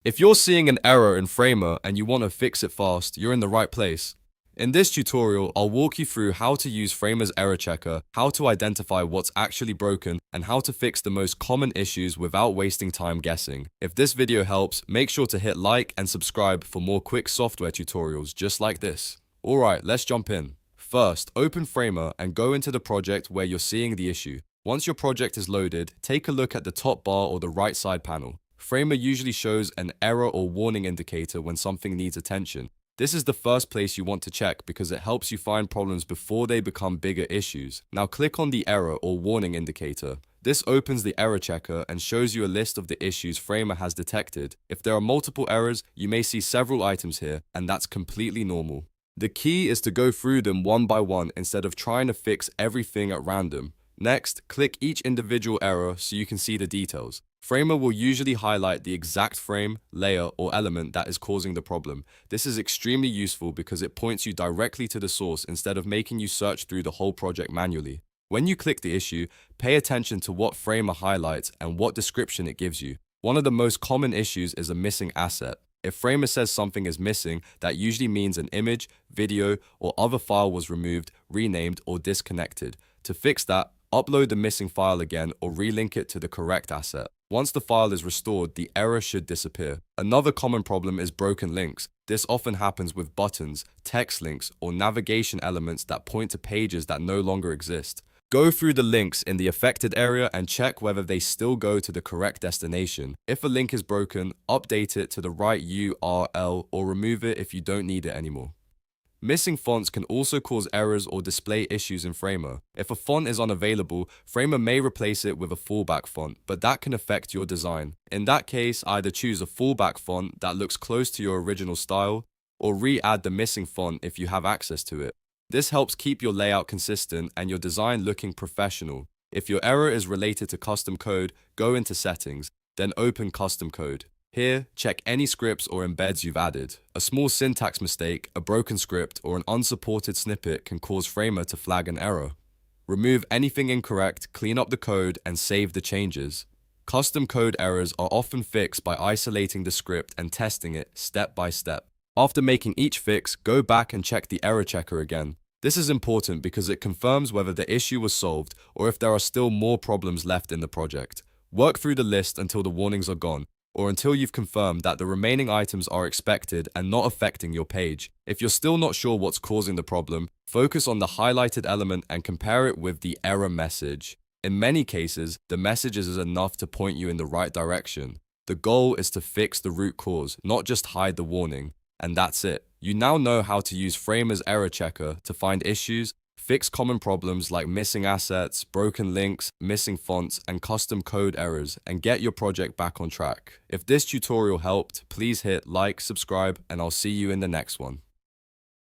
If you're seeing an error in Framer and you want to fix it fast, you're in the right place. In this tutorial, I'll walk you through how to use Framer's error checker, how to identify what's actually broken, and how to fix the most common issues without wasting time guessing. If this video helps, make sure to hit like and subscribe for more quick software tutorials just like this. Alright, let's jump in. First, open Framer and go into the project where you're seeing the issue. Once your project is loaded, take a look at the top bar or the right side panel. Framer usually shows an error or warning indicator when something needs attention. This is the first place you want to check because it helps you find problems before they become bigger issues. Now click on the error or warning indicator. This opens the error checker and shows you a list of the issues Framer has detected. If there are multiple errors, you may see several items here, and that's completely normal. The key is to go through them one by one instead of trying to fix everything at random. Next, click each individual error so you can see the details. Framer will usually highlight the exact frame, layer, or element that is causing the problem. This is extremely useful because it points you directly to the source instead of making you search through the whole project manually. When you click the issue, pay attention to what Framer highlights and what description it gives you. One of the most common issues is a missing asset. If Framer says something is missing, that usually means an image, video, or other file was removed, renamed, or disconnected. To fix that, upload the missing file again or relink it to the correct asset. Once the file is restored, the error should disappear. Another common problem is broken links. This often happens with buttons, text links, or navigation elements that point to pages that no longer exist. Go through the links in the affected area and check whether they still go to the correct destination. If a link is broken, update it to the right URL or remove it if you don't need it anymore. Missing fonts can also cause errors or display issues in Framer. If a font is unavailable, Framer may replace it with a fallback font, but that can affect your design. In that case, either choose a fallback font that looks close to your original style, or re-add the missing font if you have access to it. This helps keep your layout consistent and your design looking professional. If your error is related to custom code, go into Settings, then open Custom Code. Here, check any scripts or embeds you've added. A small syntax mistake, a broken script, or an unsupported snippet can cause Framer to flag an error. Remove anything incorrect, clean up the code, and save the changes. Custom code errors are often fixed by isolating the script and testing it step by step. After making each fix, go back and check the error checker again. This is important because it confirms whether the issue was solved or if there are still more problems left in the project. Work through the list until the warnings are gone, or until you've confirmed that the remaining items are expected and not affecting your page. If you're still not sure what's causing the problem, focus on the highlighted element and compare it with the error message. In many cases, the message is enough to point you in the right direction. The goal is to fix the root cause, not just hide the warning. And that's it. You now know how to use Framer's error checker to find issues, fix common problems like missing assets, broken links, missing fonts, and custom code errors, and get your project back on track. If this tutorial helped, please hit like, subscribe, and I'll see you in the next one.